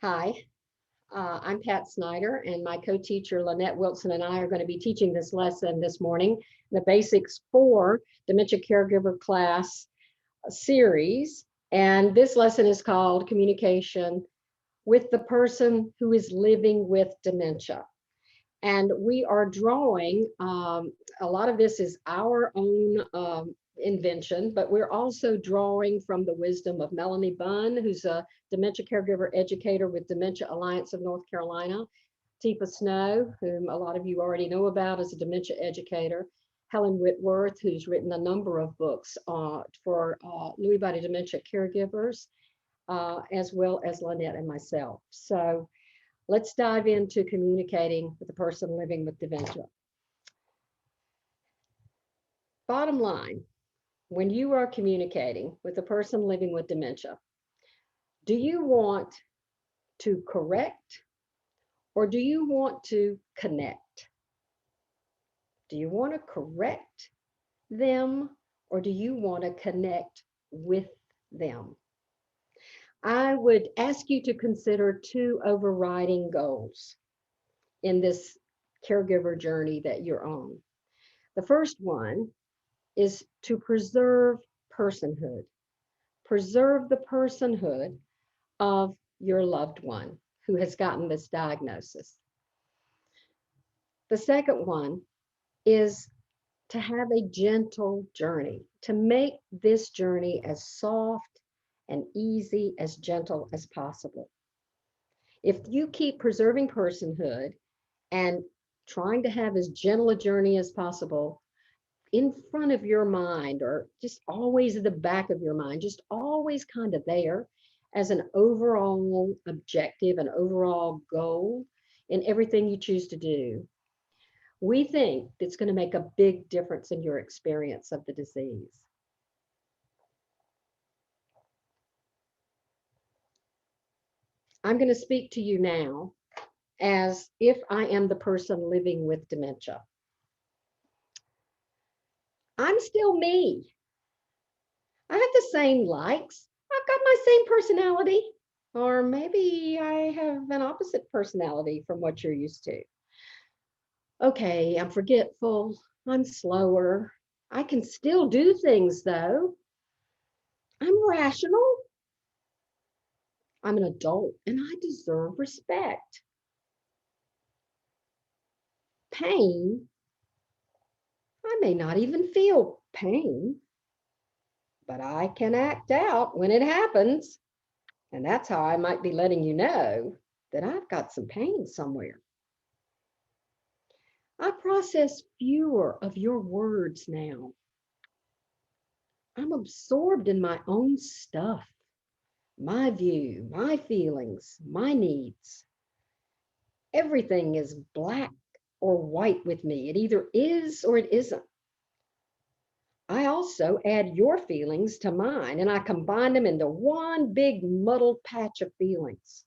Hi, I'm Pat Snyder, and my co-teacher Lynette Wilson and I are going to be teaching this lesson this morning, the Basics for Dementia Caregiver class series. And this lesson is called Communication with the Person Who is Living with Dementia. And we are drawing, a lot of this is our own invention, but we're also drawing from the wisdom of Melanie Bunn, who's a dementia caregiver educator with Dementia Alliance of North Carolina, Teepa Snow, whom a lot of you already know about as a dementia educator, Helen Whitworth, who's written a number of books for Lewy body dementia caregivers, as well as Lynette and myself. So let's dive into communicating with a person living with dementia. Bottom line, when you are communicating with a person living with dementia, do you want to correct or do you want to connect? Do you want to correct them or do you want to connect with them? I would ask you to consider two overriding goals in this caregiver journey that you're on. The first one is to preserve personhood. Preserve the personhood of your loved one who has gotten this diagnosis. The second one is to have a gentle journey, to make this journey as soft and easy, as gentle as possible. If you keep preserving personhood and trying to have as gentle a journey as possible in front of your mind, or just always at the back of your mind, just always kind of there as an overall objective, an overall goal in everything you choose to do, we think it's going to make a big difference in your experience of the disease. I'm going to speak to you now as if I am the person living with dementia. I'm still me. I have the same likes. I've got my same personality. Or maybe I have an opposite personality from what you're used to. Okay, I'm forgetful. I'm slower. I can still do things though. I'm rational. I'm an adult and I deserve respect. Pain. I may not even feel pain, but I can act out when it happens. And that's how I might be letting you know that I've got some pain somewhere. I process fewer of your words now. I'm absorbed in my own stuff, my view, my feelings, my needs. Everything is black or white with me. It either is or it isn't. I also add your feelings to mine and I combine them into one big muddled patch of feelings.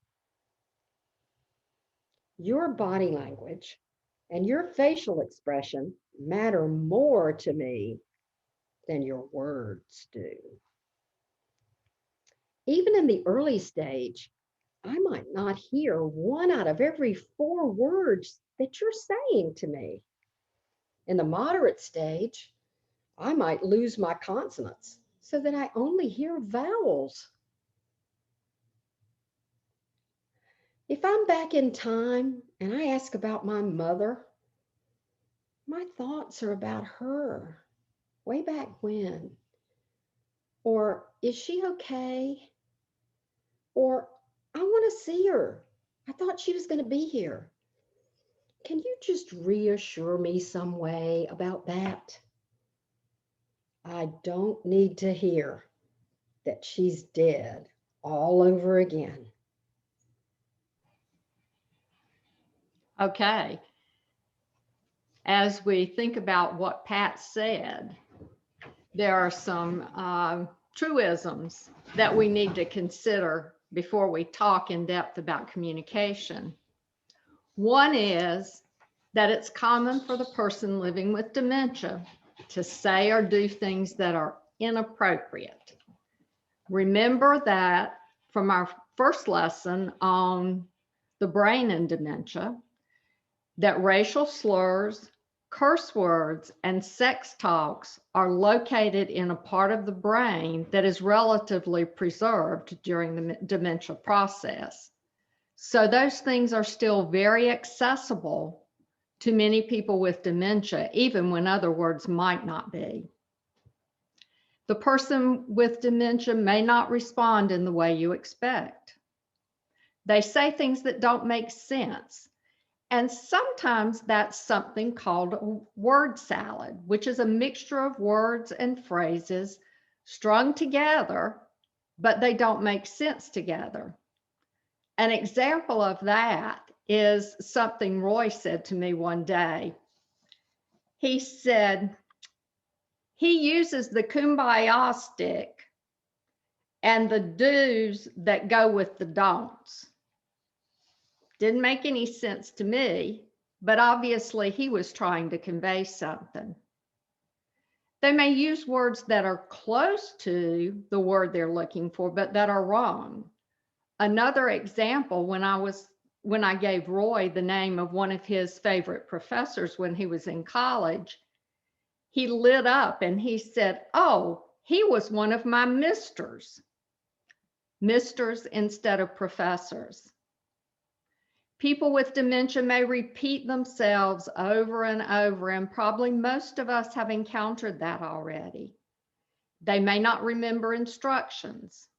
Your body language and your facial expression matter more to me than your words do. Even in the early stage, I might not hear one out of every 4 words that you're saying to me. In the moderate stage, I might lose my consonants so that I only hear vowels. If I'm back in time and I ask about my mother, my thoughts are about her, way back when. Or, is she okay? Or, I want to see her. I thought she was going to be here. Can you just reassure me some way about that? I don't need to hear that she's dead all over again. Okay. As we think about what Pat said, there are some truisms that we need to consider before we talk in depth about communication. One is that it's common for the person living with dementia to say or do things that are inappropriate. Remember that from our first lesson on the brain and dementia that racial slurs, curse words, and sex talks are located in a part of the brain that is relatively preserved during the dementia process. So those things are still very accessible to many people with dementia, even when other words might not be. The person with dementia may not respond in the way you expect. They say things that don't make sense. And sometimes that's something called a word salad, which is a mixture of words and phrases strung together, but they don't make sense together. An example of that is something Roy said to me one day. He said he uses the kumbaya stick and the do's that go with the don'ts. Didn't make any sense to me, but obviously he was trying to convey something. They may use words that are close to the word they're looking for, but that are wrong. Another example, when I gave Roy the name of one of his favorite professors when he was in college, he lit up and he said, "Oh, he was one of my misters." Misters instead of professors. People with dementia may repeat themselves over and over, and probably most of us have encountered that already. They may not remember instructions.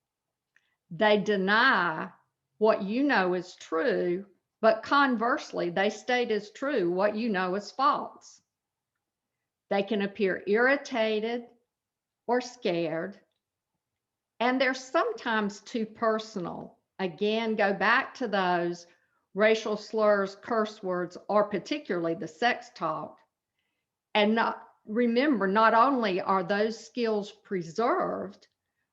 They deny what you know is true, but conversely, they state as true what you know is false. They can appear irritated or scared, and they're sometimes too personal. Again, go back to those racial slurs, curse words, or particularly the sex talk. And remember, not only are those skills preserved,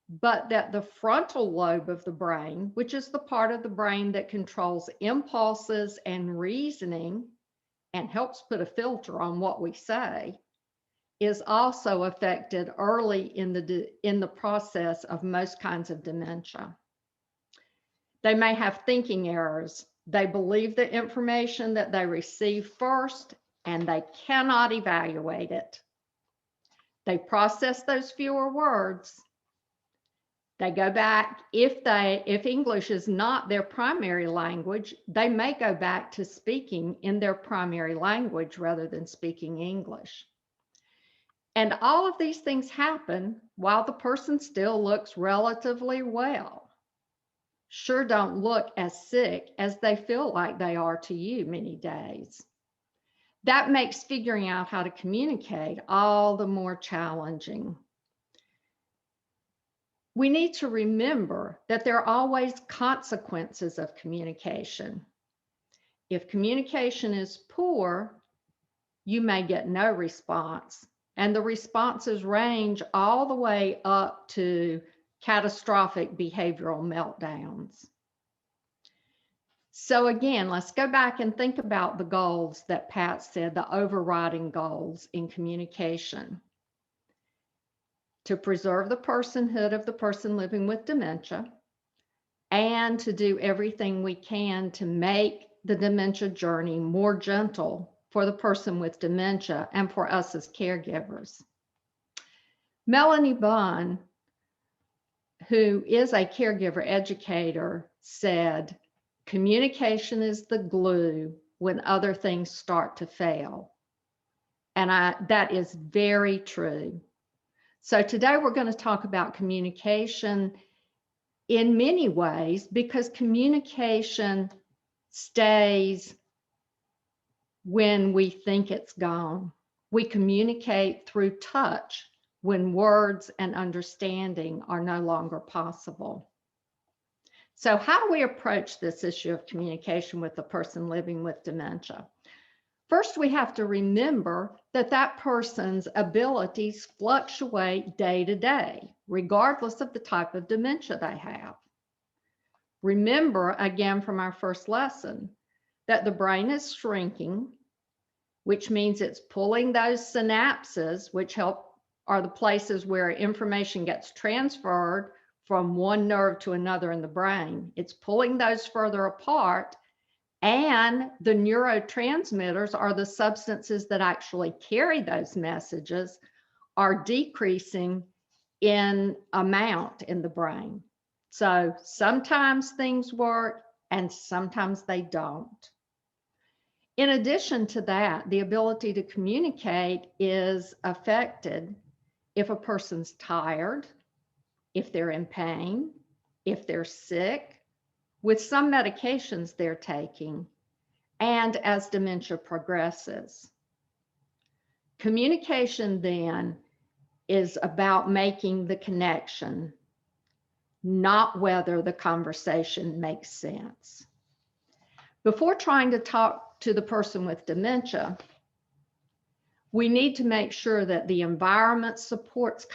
but that the frontal lobe of the brain, which is the part of the brain that controls impulses and reasoning and helps put a filter on what we say, is also affected early in the process of most kinds of dementia. They may have thinking errors. They believe the information that they receive first, and they cannot evaluate it. They process those fewer words. They go back, if English is not their primary language, they may go back to speaking in their primary language rather than speaking English. And all of these things happen while the person still looks relatively well. Sure don't look as sick as they feel like they are to you many days. That makes figuring out how to communicate all the more challenging. We need to remember that there are always consequences of communication. If communication is poor, you may get no response. And the responses range all the way up to catastrophic behavioral meltdowns. So again, let's go back and think about the goals that Pat said, the overriding goals in communication. To preserve the personhood of the person living with dementia, and to do everything we can to make the dementia journey more gentle for the person with dementia and for us as caregivers. Melanie Bunn, who is a caregiver educator, said, "Communication is the glue when other things start to fail." And that is very true. So today we're going to talk about communication in many ways, because communication stays when we think it's gone. We communicate through touch when words and understanding are no longer possible. So how do we approach this issue of communication with the person living with dementia? First, we have to remember that that person's abilities fluctuate day to day, regardless of the type of dementia they have. Remember, again from our first lesson, that the brain is shrinking, which means it's pulling those synapses, which are the places where information gets transferred from one nerve to another in the brain. It's pulling those further apart, and the neurotransmitters, are the substances that actually carry those messages, are decreasing in amount in the brain. So sometimes things work and sometimes they don't. In addition to that, the ability to communicate is affected if a person's tired, if they're in pain, if they're sick, with some medications they're taking, and as dementia progresses. Communication then is about making the connection, not whether the conversation makes sense. Before trying to talk to the person with dementia, we need to make sure that the environment supports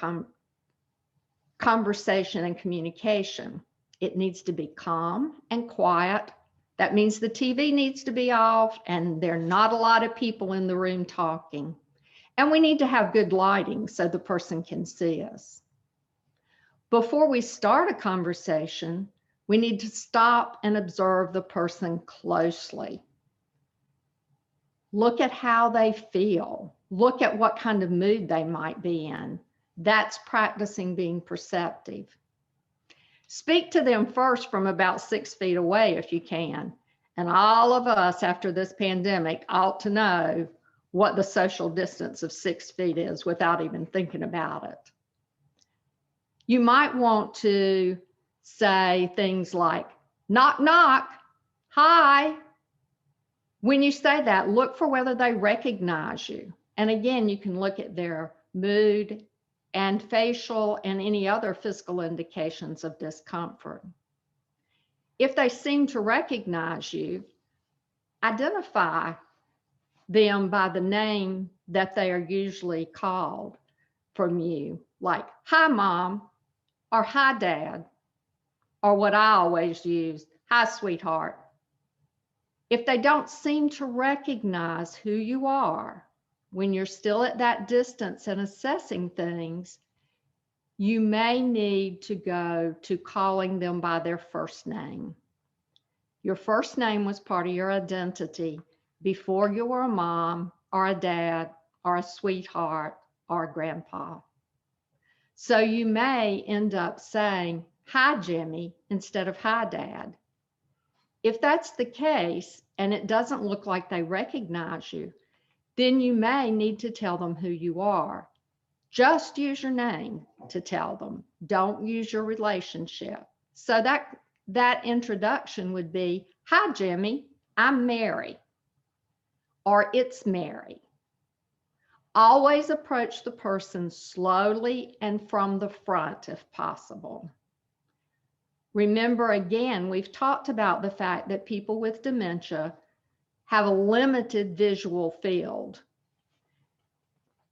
conversation and communication. It needs to be calm and quiet. That means the TV needs to be off and there are not a lot of people in the room talking. And we need to have good lighting so the person can see us. Before we start a conversation, we need to stop and observe the person closely. Look at how they feel. Look at what kind of mood they might be in. That's practicing being perceptive. Speak to them first from about 6 feet away if you can. And all of us after this pandemic ought to know what the social distance of 6 feet is without even thinking about it. You might want to say things like, knock, knock, hi. When you say that, look for whether they recognize you. And again, you can look at their mood and facial and any other physical indications of discomfort. If they seem to recognize you, identify them by the name that they are usually called from you, like, hi, Mom, or hi, Dad, or what I always use, hi, sweetheart. If they don't seem to recognize who you are when you're still at that distance and assessing things, you may need to go to calling them by their first name. Your first name was part of your identity before you were a mom or a dad or a sweetheart or a grandpa. So you may end up saying, hi, Jimmy, instead of hi, Dad. If that's the case and it doesn't look like they recognize you, then you may need to tell them who you are. Just use your name to tell them. Don't use your relationship. So that introduction would be, hi, Jimmy, I'm Mary, or it's Mary. Always approach the person slowly and from the front if possible. Remember, again, we've talked about the fact that people with dementia have a limited visual field.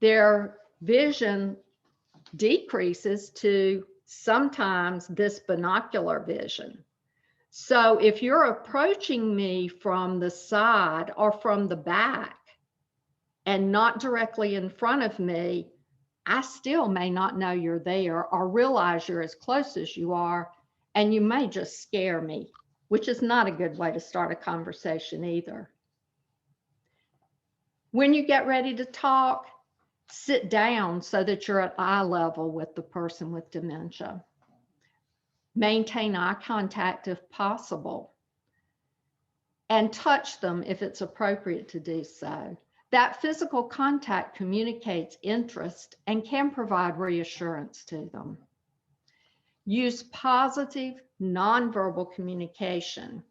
Their vision decreases to sometimes this binocular vision. So if you're approaching me from the side or from the back and not directly in front of me, I still may not know you're there or realize you're as close as you are, and you may just scare me, which is not a good way to start a conversation either. When you get ready to talk, sit down so that you're at eye level with the person with dementia. Maintain eye contact if possible, and touch them if it's appropriate to do so. That physical contact communicates interest and can provide reassurance to them. Use positive nonverbal communication,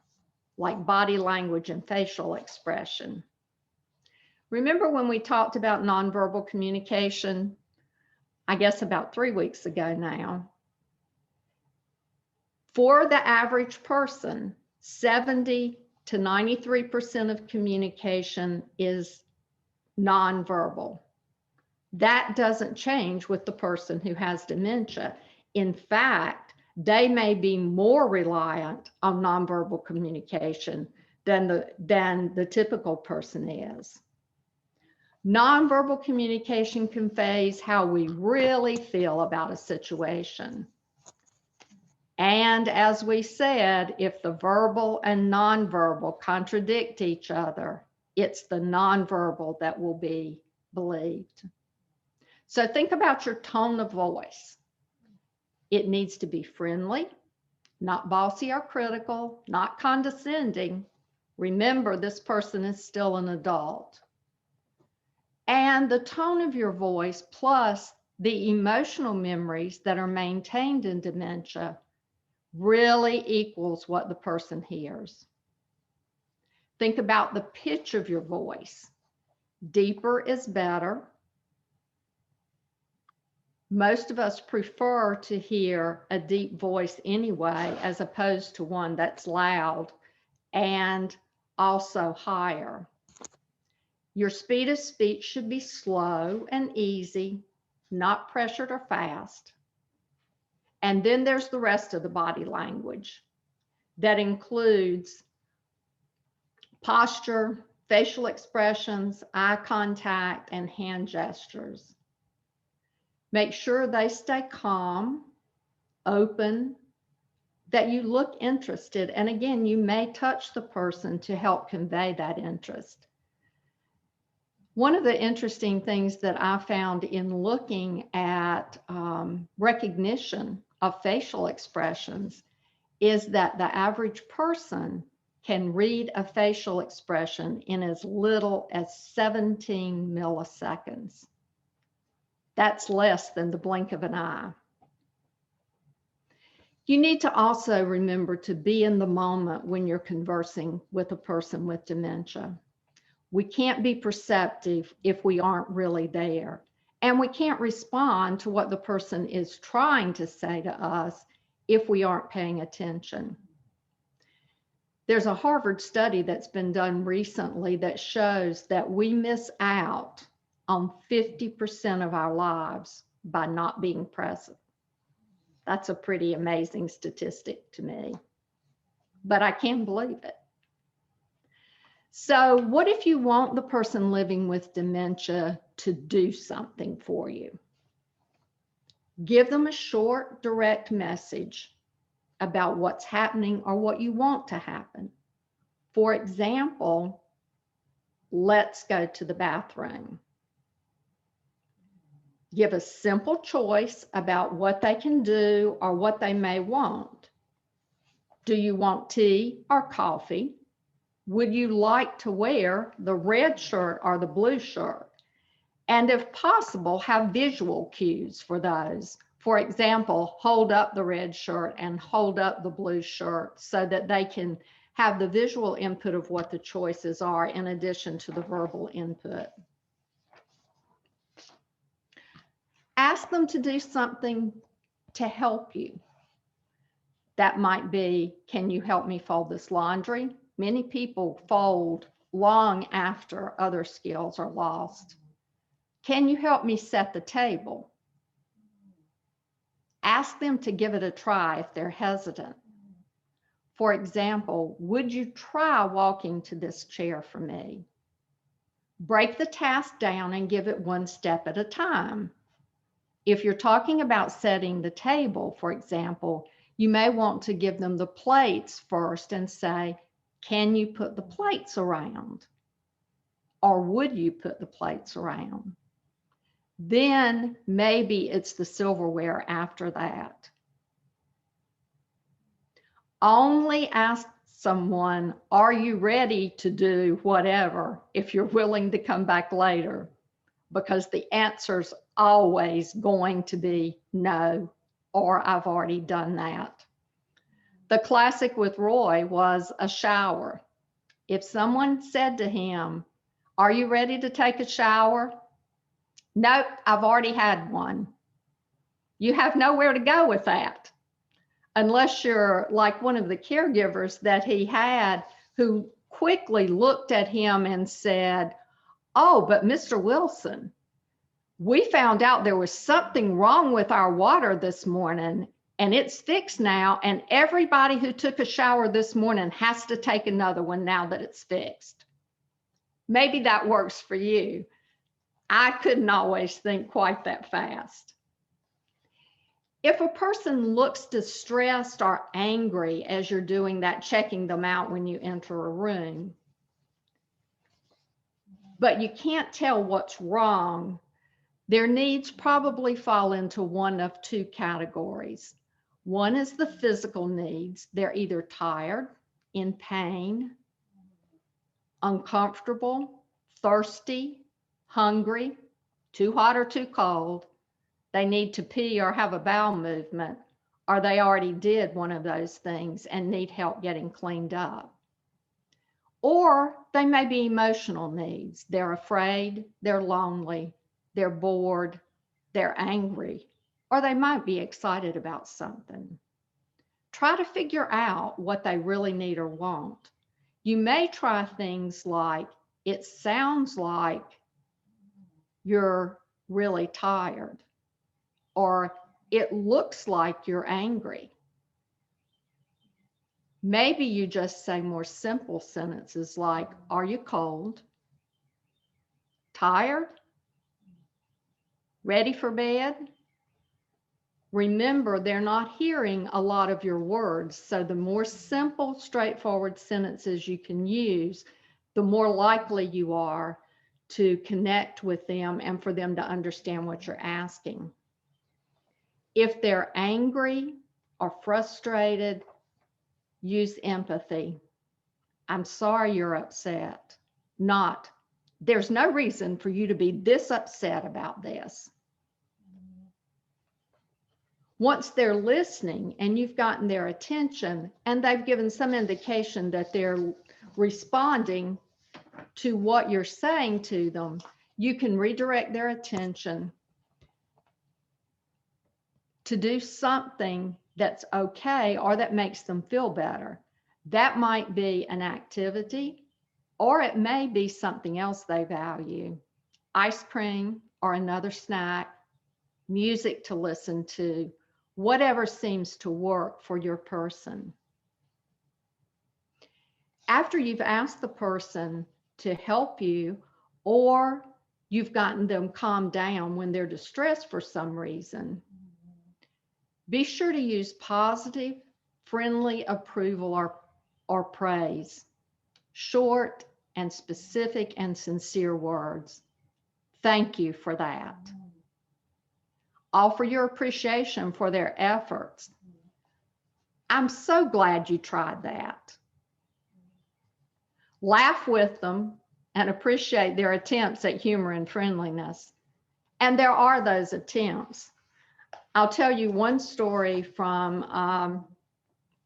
like body language and facial expression. Remember when we talked about nonverbal communication, I guess about 3 weeks ago now? For the average person, 70 to 93% of communication is nonverbal. That doesn't change with the person who has dementia. In fact, they may be more reliant on nonverbal communication than the typical person is. Nonverbal communication conveys how we really feel about a situation. And as we said, if the verbal and nonverbal contradict each other, it's the nonverbal that will be believed. So think about your tone of voice. It needs to be friendly, not bossy or critical, not condescending. Remember, this person is still an adult. And the tone of your voice plus the emotional memories that are maintained in dementia really equals what the person hears. Think about the pitch of your voice. Deeper is better. Most of us prefer to hear a deep voice anyway, as opposed to one that's loud and also higher. Your speed of speech should be slow and easy, not pressured or fast. And then there's the rest of the body language that includes posture, facial expressions, eye contact, and hand gestures. Make sure they stay calm, open, that you look interested. And again, you may touch the person to help convey that interest. One of the interesting things that I found in looking at recognition of facial expressions is that the average person can read a facial expression in as little as 17 milliseconds. That's less than the blink of an eye. You need to also remember to be in the moment when you're conversing with a person with dementia. We can't be perceptive if we aren't really there. And we can't respond to what the person is trying to say to us if we aren't paying attention. There's a Harvard study that's been done recently that shows that we miss out on 50% of our lives by not being present. That's a pretty amazing statistic to me, but I can't believe it. So what if you want the person living with dementia to do something for you? Give them a short, direct message about what's happening or what you want to happen. For example, let's go to the bathroom. Give a simple choice about what they can do or what they may want. Do you want tea or coffee? Would you like to wear the red shirt or the blue shirt? And if possible, have visual cues for those. For example, hold up the red shirt and hold up the blue shirt so that they can have the visual input of what the choices are in addition to the verbal input. Ask them to do something to help you. That might be, can you help me fold this laundry? Many people fold long after other skills are lost. Can you help me set the table? Ask them to give it a try if they're hesitant. For example, would you try walking to this chair for me? Break the task down and give it one step at a time. If you're talking about setting the table, for example, you may want to give them the plates first and say, can you put the plates around? Or would you put the plates around? Then maybe it's the silverware after that. Only ask someone, are you ready to do whatever if you're willing to come back later? Because the answer's always going to be no, or I've already done that. The classic with Roy was a shower. If someone said to him, are you ready to take a shower? Nope, I've already had one. You have nowhere to go with that. Unless you're like one of the caregivers that he had who quickly looked at him and said, oh, but Mr. Wilson, we found out there was something wrong with our water this morning and it's fixed now. And everybody who took a shower this morning has to take another one now that it's fixed. Maybe that works for you. I couldn't always think quite that fast. If a person looks distressed or angry as you're doing that, checking them out when you enter a room, but you can't tell what's wrong, their needs probably fall into one of two categories. One is the physical needs. They're either tired, in pain, uncomfortable, thirsty, hungry, too hot or too cold. They need to pee or have a bowel movement, or they already did one of those things and need help getting cleaned up. Or they may be emotional needs. They're afraid, they're lonely, they're bored, they're angry, or they might be excited about something. Try to figure out what they really need or want. You may try things like, it sounds like you're really tired, or it looks like you're angry. Maybe you just say more simple sentences like, are you cold? Tired? Ready for bed? Remember, they're not hearing a lot of your words, so the more simple, straightforward sentences you can use, the more likely you are to connect with them and for them to understand what you're asking. If they're angry or frustrated, use empathy. I'm sorry you're upset. Not, there's no reason for you to be this upset about this. Once they're listening and you've gotten their attention and they've given some indication that they're responding to what you're saying to them, you can redirect their attention to do something that's okay or that makes them feel better. That might be an activity, or it may be something else they value. Ice cream or another snack, music to listen to, whatever seems to work for your person. After you've asked the person to help you, or you've gotten them calmed down when they're distressed for some reason, be sure to use positive, friendly approval or praise. Short and specific and sincere words. Thank you for that. Offer your appreciation for their efforts. I'm so glad you tried that. Laugh with them and appreciate their attempts at humor and friendliness. And there are those attempts. I'll tell you one story from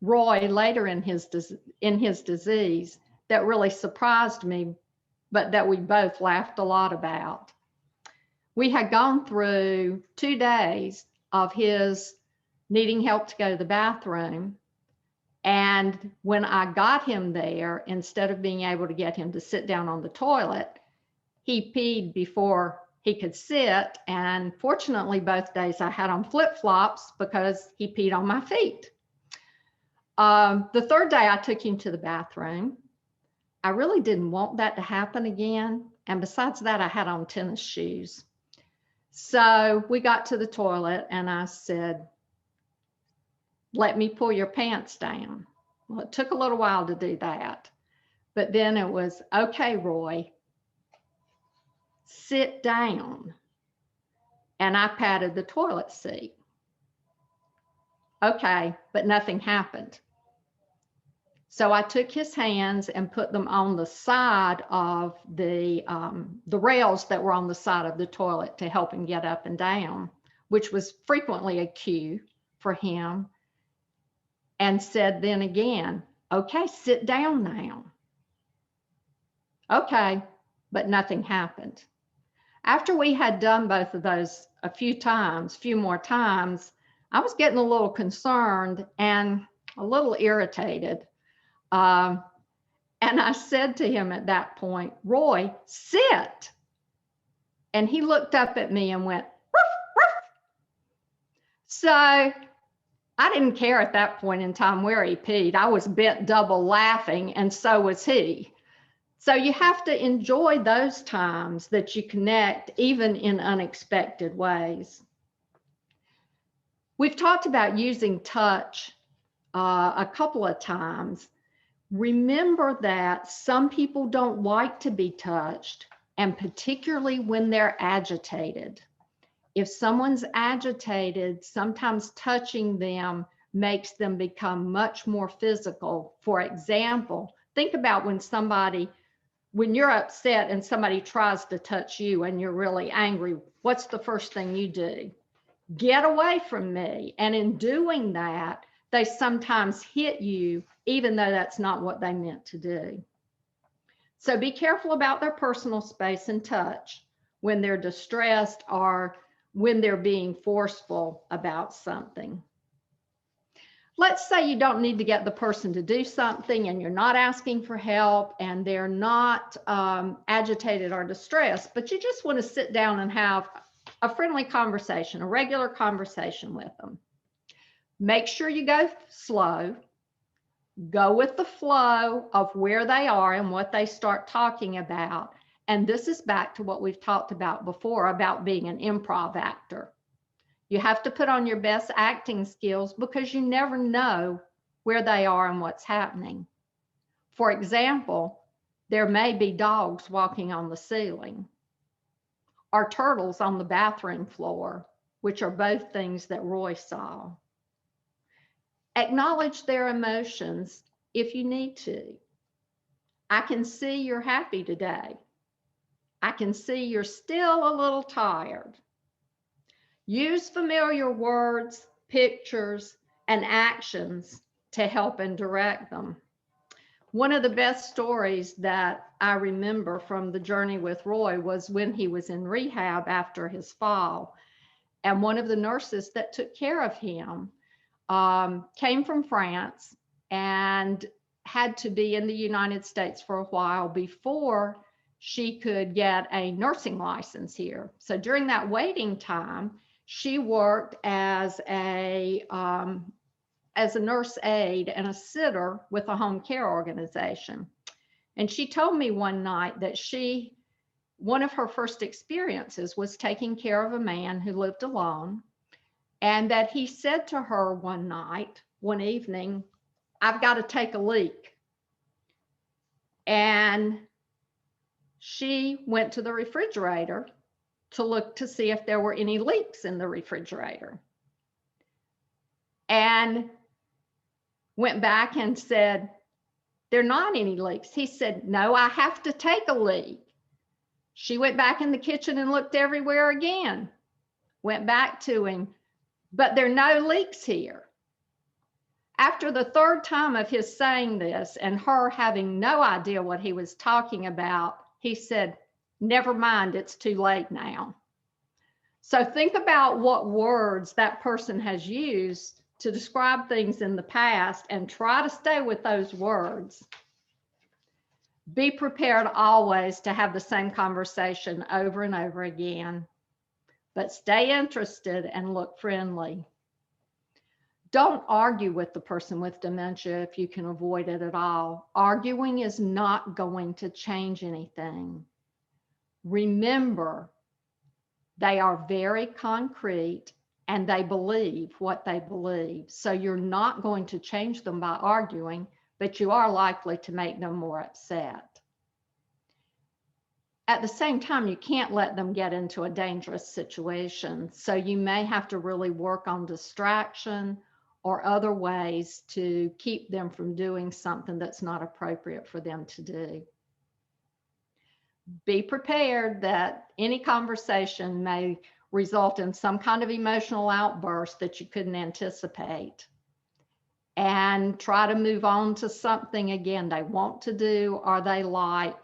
Roy later in his disease that really surprised me, but that we both laughed a lot about. We had gone through 2 days of his needing help to go to the bathroom. And when I got him there, instead of being able to get him to sit down on the toilet, he peed before he could sit. And fortunately, both days I had on flip-flops because he peed on my feet. The third day I took him to the bathroom. I really didn't want that to happen again. And besides that, I had on tennis shoes. So we got to the toilet and I said, let me pull your pants down. Well, it took a little while to do that. But then it was, okay, Roy, sit down. And I patted the toilet seat. Okay, but nothing happened. So I took his hands and put them on the side of the rails that were on the side of the toilet to help him get up and down, which was frequently a cue for him, and said then again, okay, sit down now. Okay, but nothing happened. After we had done both of those a few more times, I was getting a little concerned and a little irritated. And I said to him at that point, Roy, sit. And he looked up at me and went, ruff, ruff. So I didn't care at that point in time where he peed. I was bent double laughing, and so was he. So you have to enjoy those times that you connect, even in unexpected ways. We've talked about using touch a couple of times. Remember that some people don't like to be touched, and particularly when they're agitated. If someone's agitated, sometimes touching them makes them become much more physical. For example, think about when you're upset and somebody tries to touch you and you're really angry, what's the first thing you do? Get away from me. And in doing that, they sometimes hit you, even though that's not what they meant to do. So be careful about their personal space and touch when they're distressed or when they're being forceful about something. Let's say you don't need to get the person to do something and you're not asking for help and they're not agitated or distressed, but you just want to sit down and have a friendly conversation, a regular conversation with them. Make sure you go slow. Go with the flow of where they are and what they start talking about. And this is back to what we've talked about before about being an improv actor. You have to put on your best acting skills because you never know where they are and what's happening. For example, there may be dogs walking on the ceiling or turtles on the bathroom floor, which are both things that Roy saw. Acknowledge their emotions if you need to. I can see you're happy today. I can see you're still a little tired. Use familiar words, pictures, and actions to help and direct them. One of the best stories that I remember from the journey with Roy was when he was in rehab after his fall. And one of the nurses that took care of him came from France and had to be in the United States for a while before she could get a nursing license here. So during that waiting time, she worked as a nurse aide and a sitter with a home care organization. And she told me one night that one of her first experiences was taking care of a man who lived alone, and that he said to her one evening, "I've got to take a leak." And she went to the refrigerator to look to see if there were any leaks in the refrigerator, and went back and said, "There are not any leaks." He said, "No, I have to take a leak." She went back in the kitchen and looked everywhere again, went back to him, "But there are no leaks here." After the third time of his saying this and her having no idea what he was talking about, he said, "Never mind, it's too late now." So think about what words that person has used to describe things in the past and try to stay with those words. Be prepared always to have the same conversation over and over again, but stay interested and look friendly. Don't argue with the person with dementia if you can avoid it at all. Arguing is not going to change anything. Remember, they are very concrete and they believe what they believe. So you're not going to change them by arguing, but you are likely to make them more upset. At the same time, you can't let them get into a dangerous situation. So you may have to really work on distraction or other ways to keep them from doing something that's not appropriate for them to do. Be prepared that any conversation may result in some kind of emotional outburst that you couldn't anticipate. And try to move on to something, again, they want to do or they like,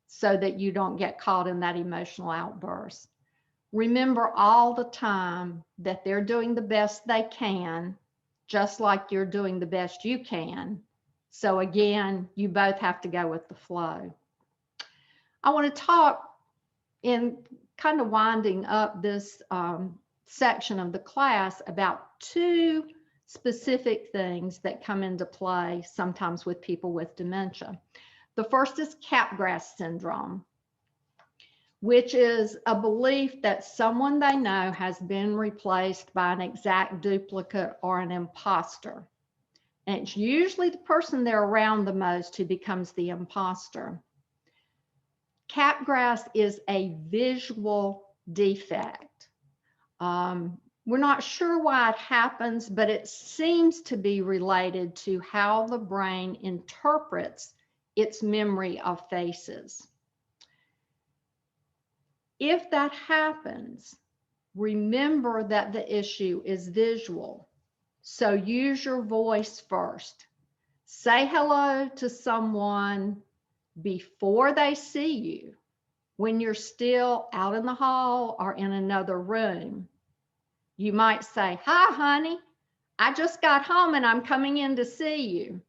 so that you don't get caught in that emotional outburst. Remember all the time that they're doing the best they can, just like you're doing the best you can. So again, you both have to go with the flow. I want to talk in kind of winding up this section of the class about two specific things that come into play sometimes with people with dementia. The first is capgras syndrome. which is a belief that someone they know has been replaced by an exact duplicate or an imposter. And it's usually the person they're around the most who becomes the imposter. Capgras is a visual defect. We're not sure why it happens, but it seems to be related to how the brain interprets its memory of faces. If that happens, remember that the issue is visual. So use your voice first. Say hello to someone before they see you, when you're still out in the hall or in another room. You might say, "Hi, honey, I just got home and I'm coming in to see you."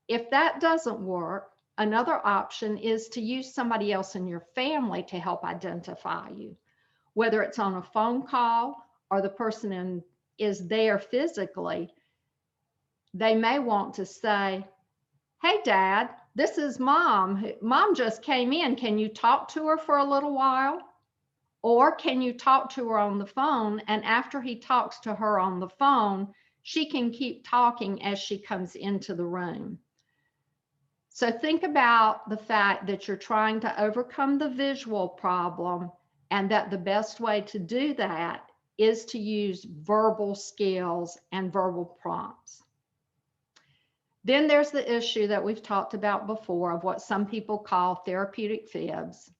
If that doesn't work, another option is to use somebody else in your family to help identify you, whether it's on a phone call or the person is there physically. They may want to say, "Hey, Dad, this is Mom. Mom just came in. Can you talk to her for a little while?" Or can you talk to her on the phone? And after he talks to her on the phone, she can keep talking as she comes into the room. So think about the fact that you're trying to overcome the visual problem, and that the best way to do that is to use verbal skills and verbal prompts. Then there's the issue that we've talked about before of what some people call therapeutic fibs.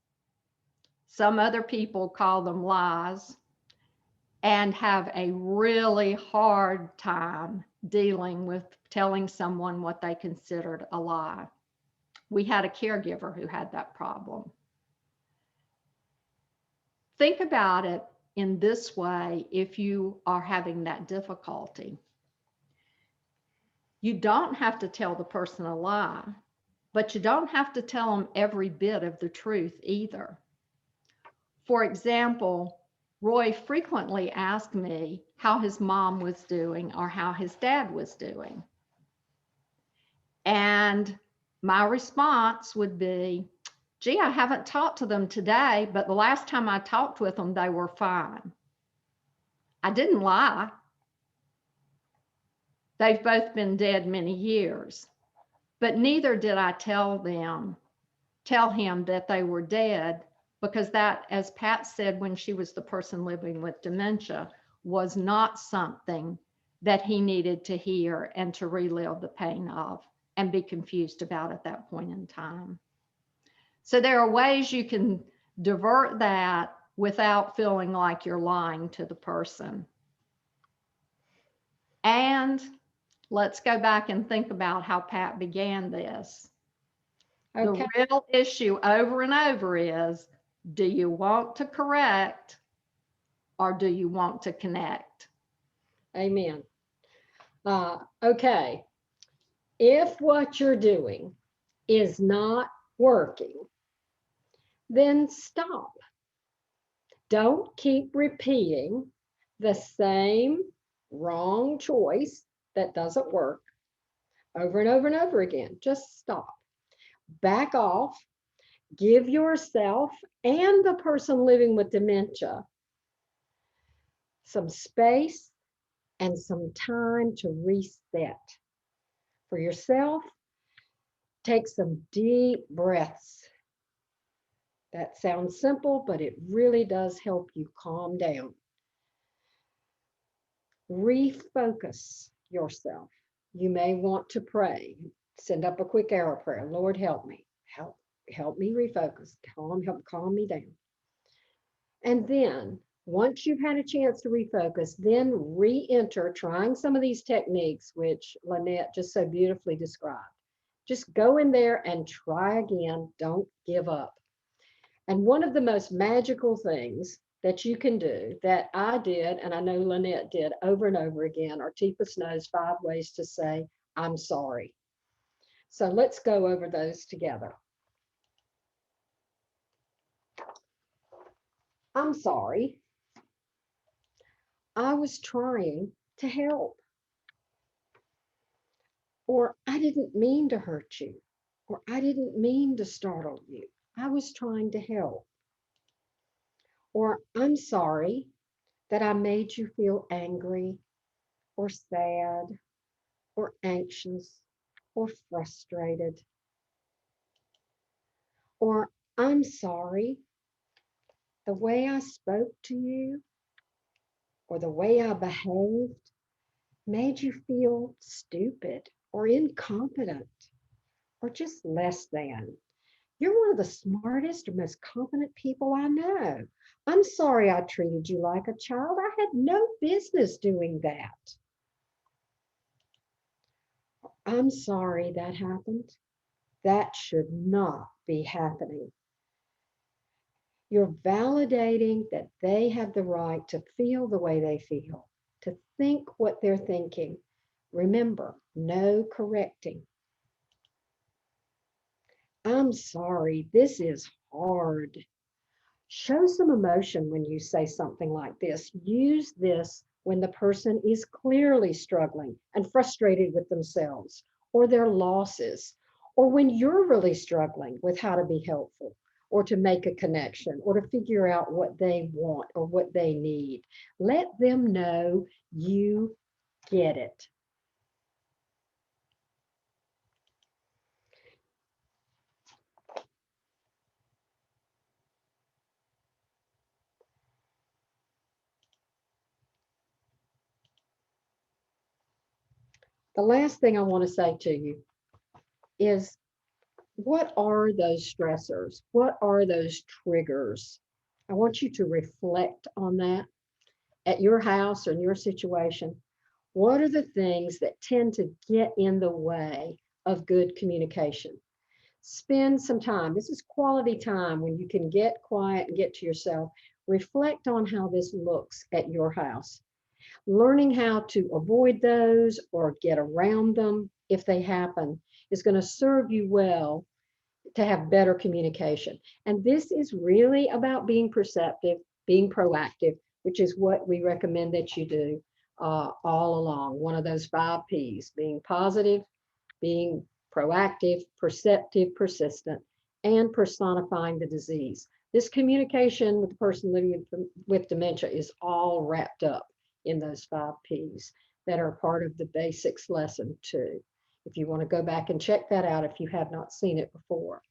Some other people call them lies, and have a really hard time dealing with telling someone what they considered a lie. We had a caregiver who had that problem. Think about it in this way if you are having that difficulty. You don't have to tell the person a lie, but you don't have to tell them every bit of the truth either. For example, Roy frequently asked me how his mom was doing or how his dad was doing. And my response would be, "Gee, I haven't talked to them today, but the last time I talked with them, they were fine." I didn't lie. They've both been dead many years, but neither did I tell him that they were dead, because that, as Pat said when she was the person living with dementia, was not something that he needed to hear and to relive the pain of and be confused about at that point in time. So there are ways you can divert that without feeling like you're lying to the person. And let's go back and think about how Pat began this. Okay. The real issue over and over is, do you want to correct or do you want to connect? Amen. Okay. If what you're doing is not working, then stop. Don't keep repeating the same wrong choice that doesn't work over and over and over again. Just stop. Back off. Give yourself and the person living with dementia some space and some time to reset. For yourself, take some deep breaths. That sounds simple, but it really does help you calm down. Refocus yourself. You may want to pray. Send up a quick arrow prayer. Lord, help me. Help me refocus. Calm me down. And then once you've had a chance to refocus, then re-enter trying some of these techniques, which Lynette just so beautifully described. Just go in there and try again. Don't give up. And one of the most magical things that you can do that I did, and I know Lynette did over and over again, are Teepa Snow's 5 ways to say, "I'm sorry." So let's go over those together. I'm sorry. I was trying to help. Or I didn't mean to hurt you. Or I didn't mean to startle you. I was trying to help. Or I'm sorry that I made you feel angry or sad or anxious or frustrated. Or I'm sorry the way I spoke to you or the way I behaved made you feel stupid or incompetent or just less than. You're one of the smartest or most competent people I know. I'm sorry I treated you like a child. I had no business doing that. I'm sorry that happened. That should not be happening. You're validating that they have the right to feel the way they feel, to think what they're thinking. Remember, no correcting. I'm sorry, this is hard. Show some emotion when you say something like this. Use this when the person is clearly struggling and frustrated with themselves or their losses, or when you're really struggling with how to be helpful or to make a connection or to figure out what they want or what they need. Let them know you get it. The last thing I want to say to you is, what are those stressors? What are those triggers? I want you to reflect on that at your house or in your situation. What are the things that tend to get in the way of good communication? Spend some time. This is quality time when you can get quiet and get to yourself. Reflect on how this looks at your house. Learning how to avoid those or get around them if they happen is going to serve you well to have better communication. And this is really about being perceptive, being proactive, which is what we recommend that you do all along. One of those 5 P's: being positive, being proactive, perceptive, persistent, and personifying the disease. This communication with the person living with dementia is all wrapped up in those 5 P's that are part of the basics lesson 2. If you want to go back and check that out if you have not seen it before.